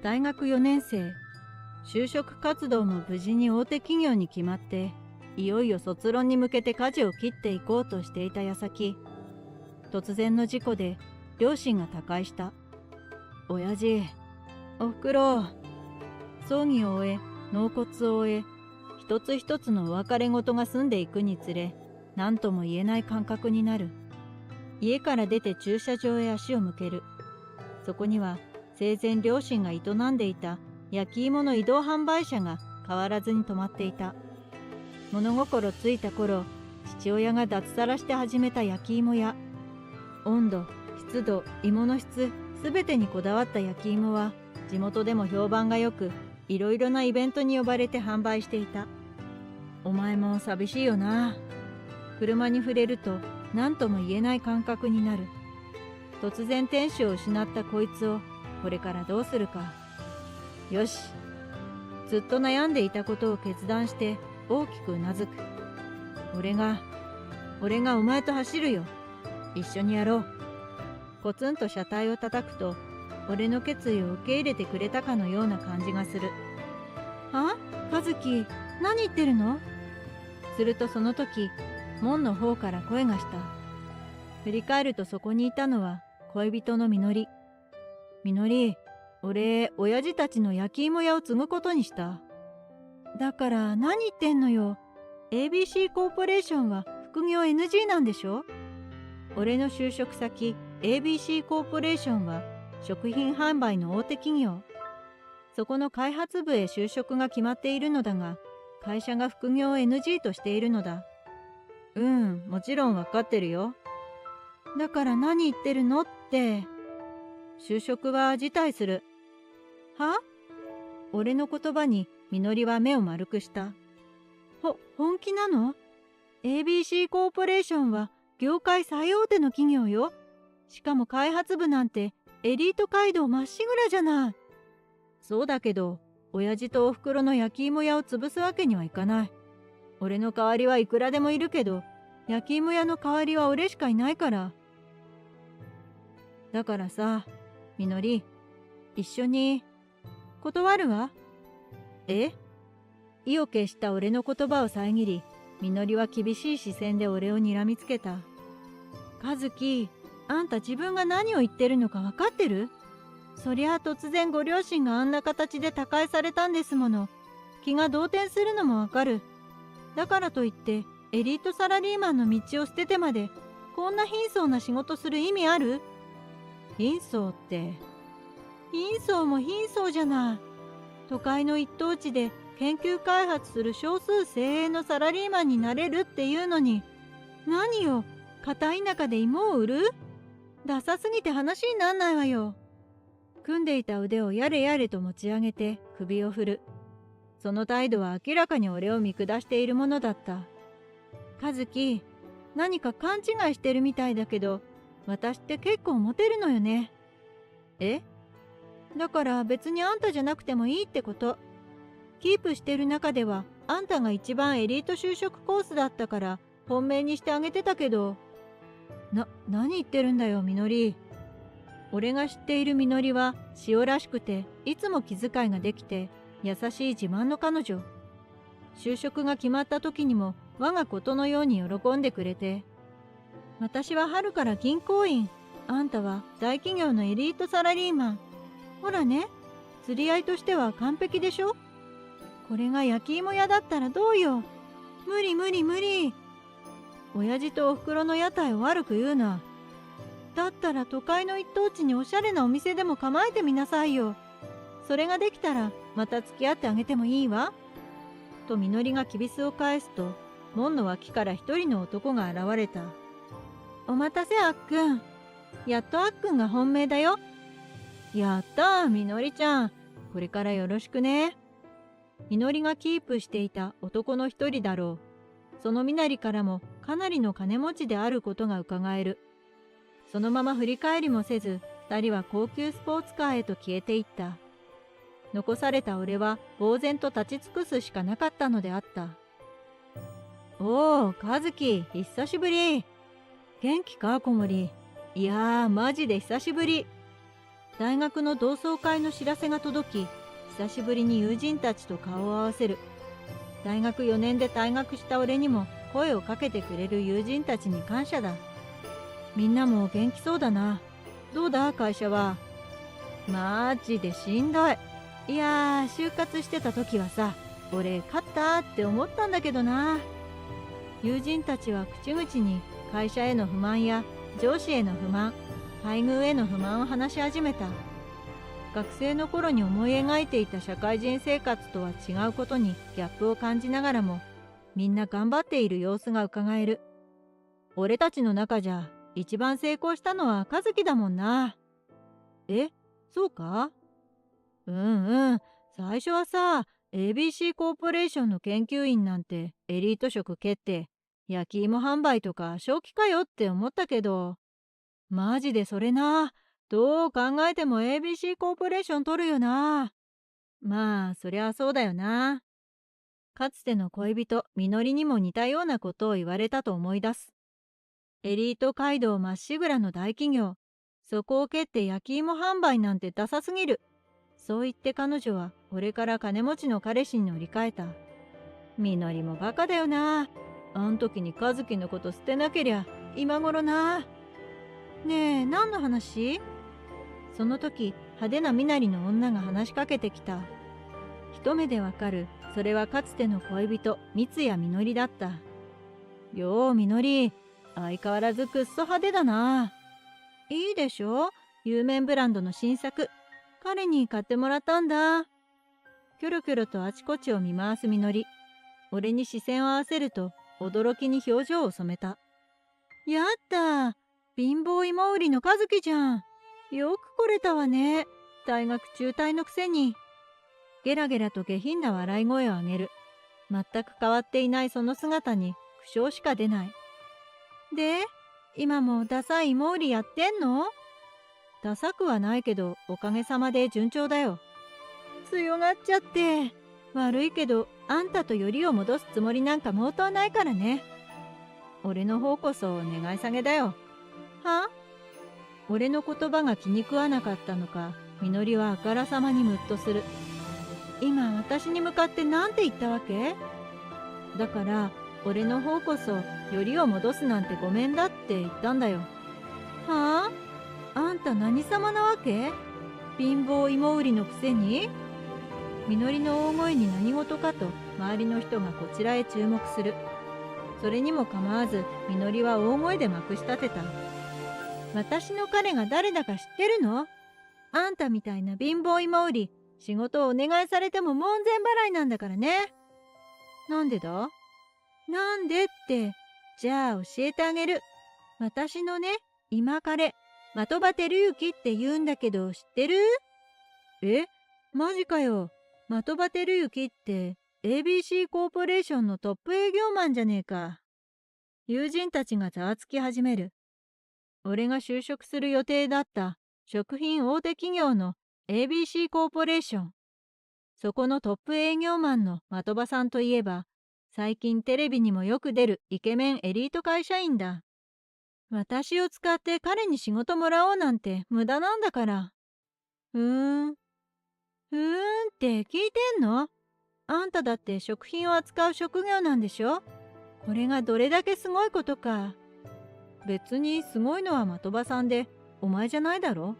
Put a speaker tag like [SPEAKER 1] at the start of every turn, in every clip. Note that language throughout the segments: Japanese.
[SPEAKER 1] 大学4年生。就職活動も無事に大手企業に決まって、いよいよ卒論に向けて舵を切っていこうとしていた矢先、突然の事故で両親が他界した。親父、おふくろ。葬儀を終え、納骨を終え、一つ一つのお別れ事が済んでいくにつれ、何とも言えない感覚になる。家から出て駐車場へ足を向ける。そこには生前両親が営んでいた焼き芋の移動販売車が変わらずに止まっていた。物心ついた頃、父親が脱サラして始めた焼き芋屋。温度、湿度、芋の質、すべてにこだわった焼き芋は、地元でも評判が良く、いろいろなイベントに呼ばれて販売していた。お前も寂しいよな。車に触れると何とも言えない感覚になる。突然天使を失ったこいつをこれからどうするか。よし。ずっと悩んでいたことを決断して大きくうなずく。俺がお前と走るよ。一緒にやろう。コツンと車体を叩くと、俺の決意を受け入れてくれたかのような感じがする。は？和樹、何言ってるの？するとその時、門の方から声がした。振り返るとそこにいたのは恋人のみのり。みのり、俺、親父たちの焼き芋屋を継ぐことにした。だから何言ってんのよ。ABC コーポレーションは副業 NG なんでしょ？俺の就職先 ABC コーポレーションは食品販売の大手企業。そこの開発部へ就職が決まっているのだが、会社が副業を NG としているのだ。もちろんわかってるよ。だから何言ってるのって。就職は辞退する。は？俺の言葉にみのりは目を丸くした。本気なの？ ABC コーポレーションは業界最大手の企業よ。しかも開発部なんてエリート街道まっしぐらじゃない。そうだけど、親父とおふくろの焼き芋屋を潰すわけにはいかない。俺の代わりはいくらでもいるけど、焼き芋屋の代わりは俺しかいないから。だからさ、みのり、一緒に、断るわ。え？意を決した俺の言葉を遮り、みのりは厳しい視線で俺を睨みつけた。和樹、あんた自分が何を言ってるのか分かってる？そりゃあ突然ご両親があんな形で他界されたんですもの。気が動転するのもわかる。だからといってエリートサラリーマンの道を捨ててまでこんな貧相な仕事する意味ある？貧相って。貧相も貧相じゃない。都会の一等地で研究開発する少数精鋭のサラリーマンになれるっていうのに、何よ、片田舎で芋を売る？ダサすぎて話になんないわよ。組んでいた腕をやれやれと持ち上げて首を振る。その態度は明らかに俺を見下しているものだった。和樹、何か勘違いしてるみたいだけど、私って結構モテるのよね。え？だから別にあんたじゃなくてもいいってこと。キープしてる中ではあんたが一番エリート就職コースだったから本命にしてあげてたけど。何言ってるんだよ、みのり。俺が知っているみのりは塩らしくていつも気遣いができて優しい自慢の彼女。就職が決まった時にも我がことのように喜んでくれて。私は春から銀行員。あんたは大企業のエリートサラリーマン。ほらね、釣り合いとしては完璧でしょ？これが焼き芋屋だったらどうよ。無理無理無理。親父とおふくろの屋台を悪く言うな。だったら都会の一等地におしゃれなお店でも構えてみなさいよ。それができたらまた付き合ってあげてもいいわ。とみのりがきびすを返すと、門の脇から一人の男が現れた。お待たせあっくん。やっとあっくんが本命だよ。やったー、みのりちゃん。これからよろしくね。みのりがキープしていた男の一人だろう。その身なりからもかなりの金持ちであることがうかがえる。そのまま振り返りもせず、二人は高級スポーツカーへと消えていった。残された俺は呆然と立ち尽くすしかなかったのであった。おー、和樹、久しぶり。元気か、小森。いやー、マジで久しぶり。大学の同窓会の知らせが届き、久しぶりに友人たちと顔を合わせる。大学4年で退学した俺にも声をかけてくれる友人たちに感謝だ。みんなも元気そうだな。どうだ会社は。マジでしんどい。いや就活してた時はさ、俺勝ったって思ったんだけどな。友人たちは口々に会社への不満や上司への不満、待遇への不満を話し始めた。学生の頃に思い描いていた社会人生活とは違うことにギャップを感じながらも、みんな頑張っている様子がうかがえる。俺たちの中じゃ一番成功したのは和樹だもんな。え、そうか？最初はさ、ABC コーポレーションの研究員なんてエリート職決定、焼き芋販売とか正気かよって思ったけど、マジでそれな。どう考えても ABC コーポレーション取るよな。まあ、そりゃそうだよな。かつての恋人、みのりにも似たようなことを言われたと思い出す。エリート街道まっしぐらの大企業。そこを蹴って焼き芋販売なんてダサすぎる。そう言って彼女は俺から金持ちの彼氏に乗り換えた。みのりもバカだよな。あん時に和樹のこと捨てなけりゃ今頃な。ねえ、何の話？その時派手な身なりの女が話しかけてきた。一目でわかる。それはかつての恋人三谷みのりだった。ようみのり、相変わらずくっそ派手だな。いいでしょ、有名ブランドの新作。彼に買ってもらったんだ。キョロキョロとあちこちを見回すみのり。俺に視線を合わせると驚きに表情を染めた。やった、貧乏芋売りの和樹じゃん。よく来れたわね。大学中退のくせに。ゲラゲラと下品な笑い声を上げる。全く変わっていないその姿に苦笑しか出ない。で、今もダサい芋売りやってんの？ダサくはないけど、おかげさまで順調だよ。強がっちゃって。悪いけど、あんたとよりを戻すつもりなんか毛頭ないからね。俺の方こそ願い下げだよ。は？俺の言葉が気に食わなかったのか、みのりはあからさまにムッとする。今私に向かって何て言ったわけ？だから、俺の方こそよりを戻すなんてごめんだって言ったんだよ。はあ？あんた何様なわけ？貧乏芋売りのくせに？みのりの大声に何事かと周りの人がこちらへ注目する。それにも構わずみのりは大声でまくし立てた。私の彼が誰だか知ってるの？あんたみたいな貧乏芋売り、仕事をお願いされても門前払いなんだからね。なんでだ？なんでって、じゃあ教えてあげる。私のね、今彼、的場照之って言うんだけど知ってる？え？マジかよ。的場照之って ABC コーポレーションのトップ営業マンじゃねえか。友人たちがざわつき始める。俺が就職する予定だった食品大手企業の ABC コーポレーション。そこのトップ営業マンの的場さんといえば、最近テレビにもよく出るイケメンエリート会社員だ。私を使って彼に仕事もらおうなんて無駄なんだから。ふーん。ふーんって聞いてんの？あんただって食品を扱う職業なんでしょ？これがどれだけすごいことか。別にすごいのは的場さんで、お前じゃないだろ。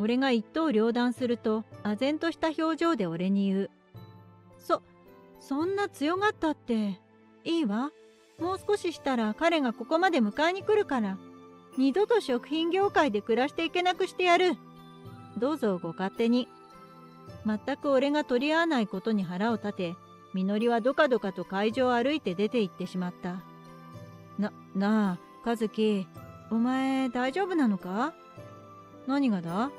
[SPEAKER 1] 俺が一刀両断すると、唖然とした表情で俺に言う。そんな強がったって。いいわ。もう少ししたら彼がここまで迎えに来るから。二度と食品業界で暮らしていけなくしてやる。どうぞご勝手に。全く俺が取り合わないことに腹を立て、みのりはどかどかと会場を歩いて出て行ってしまった。なあ、和樹、お前大丈夫なのか？何がだ？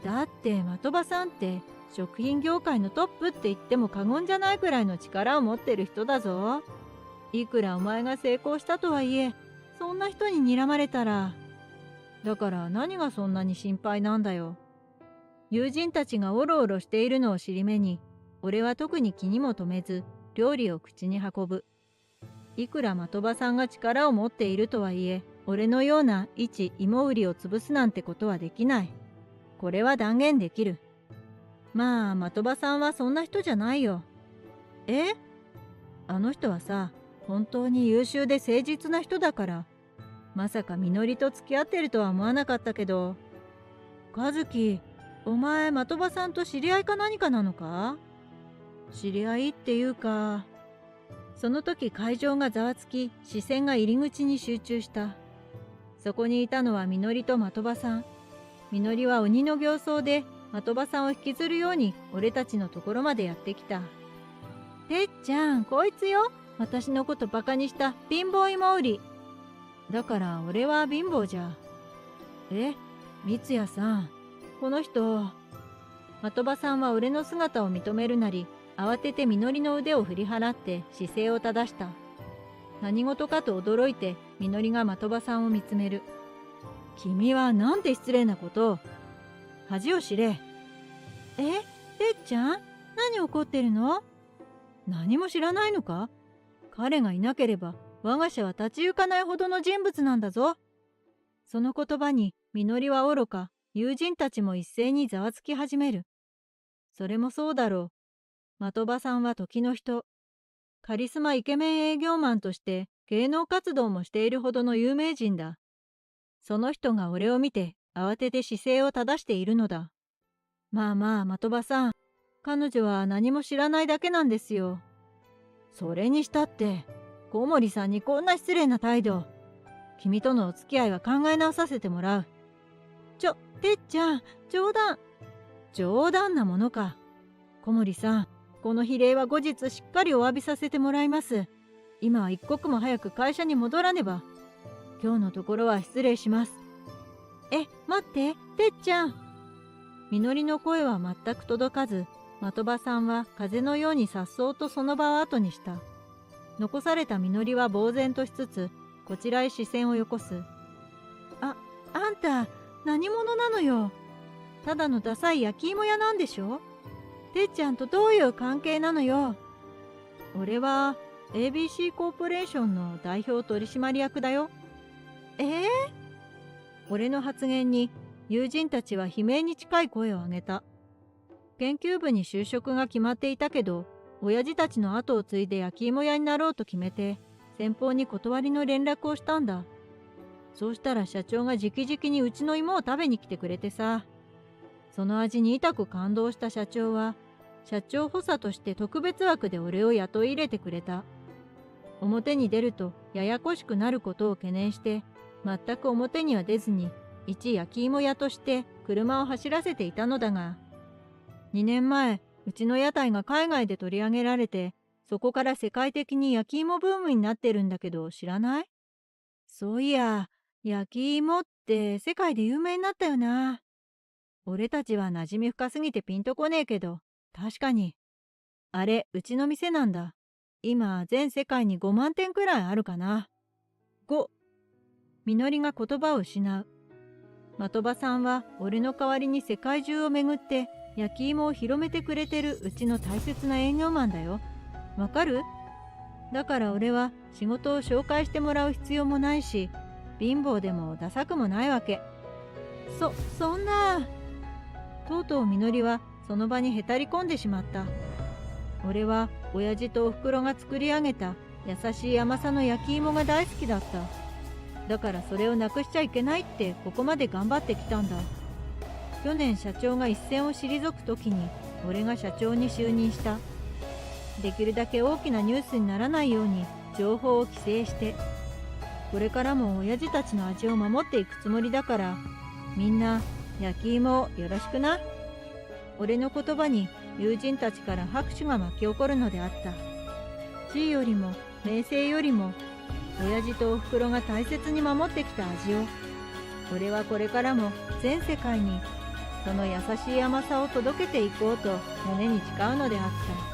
[SPEAKER 1] だって的場さんって食品業界のトップって言っても過言じゃないくらいの力を持ってる人だぞ。いくらお前が成功したとはいえ、そんな人に睨まれたら。だから何がそんなに心配なんだよ。友人たちがおろおろしているのを尻目に、俺は特に気にも留めず料理を口に運ぶ。いくら的場さんが力を持っているとはいえ、俺のような一芋売りを潰すなんてことはできない。これは断言できる。まあ的場さんはそんな人じゃないよ。え？あの人はさ、本当に優秀で誠実な人だから。まさかみのりと付き合ってるとは思わなかったけど。和樹、お前的場さんと知り合いか何かなのか？知り合いっていうか。その時会場がざわつき、視線が入り口に集中した。そこにいたのはみのりと的場さん。みのりは鬼の形相で的場さんを引きずるように俺たちのところまでやってきた。てっちゃん、こいつよ。私のことバカにした貧乏芋売り。だから俺は貧乏じゃ。え、三ツ矢さん、この人。的場さんは俺の姿を認めるなり、慌ててみのりの腕を振り払って姿勢を正した。何事かと驚いてみのりが的場さんを見つめる。君はなんて失礼なことを。恥を知れ。てっちゃん、何怒ってるの？何も知らないのか？彼がいなければ我が社は立ち行かないほどの人物なんだぞ。その言葉にみのりはおろか、友人たちも一斉にざわつき始める。それもそうだろう。的場さんは時の人。カリスマイケメン営業マンとして芸能活動もしているほどの有名人だ。その人が俺を見て慌てて姿勢を正しているのだ。まあまあ的場さん、彼女は何も知らないだけなんですよ。それにしたって小森さんにこんな失礼な態度。君とのお付き合いは考え直させてもらう。てっちゃん、冗談なものか。小森さん、この非礼は後日しっかりお詫びさせてもらいます。今は一刻も早く会社に戻らねば。今日のところは失礼します。待って、てっちゃん。みのりの声は全く届かず、的場さんは風のように颯爽とその場を後にした。残されたみのりは呆然としつつ、こちらへ視線をよこす。あんた、何者なのよ。ただのダサい焼き芋屋なんでしょ？てっちゃんとどういう関係なのよ。俺は ABC コーポレーションの代表取締役だよ。俺の発言に友人たちは悲鳴に近い声を上げた。研究部に就職が決まっていたけど、親父たちの後を継いで焼き芋屋になろうと決めて、先方に断りの連絡をしたんだ。そうしたら社長が直々にうちの芋を食べに来てくれてさ。その味に痛く感動した社長は、社長補佐として特別枠で俺を雇い入れてくれた。表に出るとややこしくなることを懸念して、全く表には出ずに、一焼き芋屋として車を走らせていたのだが、2年前、うちの屋台が海外で取り上げられて、そこから世界的に焼き芋ブームになってるんだけど、知らない？そういや、焼き芋って世界で有名になったよな。俺たちは馴染み深すぎてピンとこねえけど、確かに。あれ、うちの店なんだ。今、全世界に5万店くらいあるかな。みのりが言葉を失う。的場さんは俺の代わりに世界中を巡って焼き芋を広めてくれてるうちの大切な営業マンだよ。わかる？だから俺は仕事を紹介してもらう必要もないし、貧乏でもダサくもないわけ。そんな。とうとうみのりはその場にへたり込んでしまった。俺は親父とおふくろが作り上げた優しい甘さの焼き芋が大好きだった。だからそれをなくしちゃいけないってここまで頑張ってきたんだ。去年社長が一線を退く時に俺が社長に就任した。できるだけ大きなニュースにならないように情報を規制して、これからも親父たちの味を守っていくつもりだから、みんな焼き芋をよろしくな。俺の言葉に友人たちから拍手が巻き起こるのであった。地位よりも名声よりも親父とおふくろが大切に守ってきた味を、俺はこれからも全世界にその優しい甘さを届けていこうと胸に誓うのであった。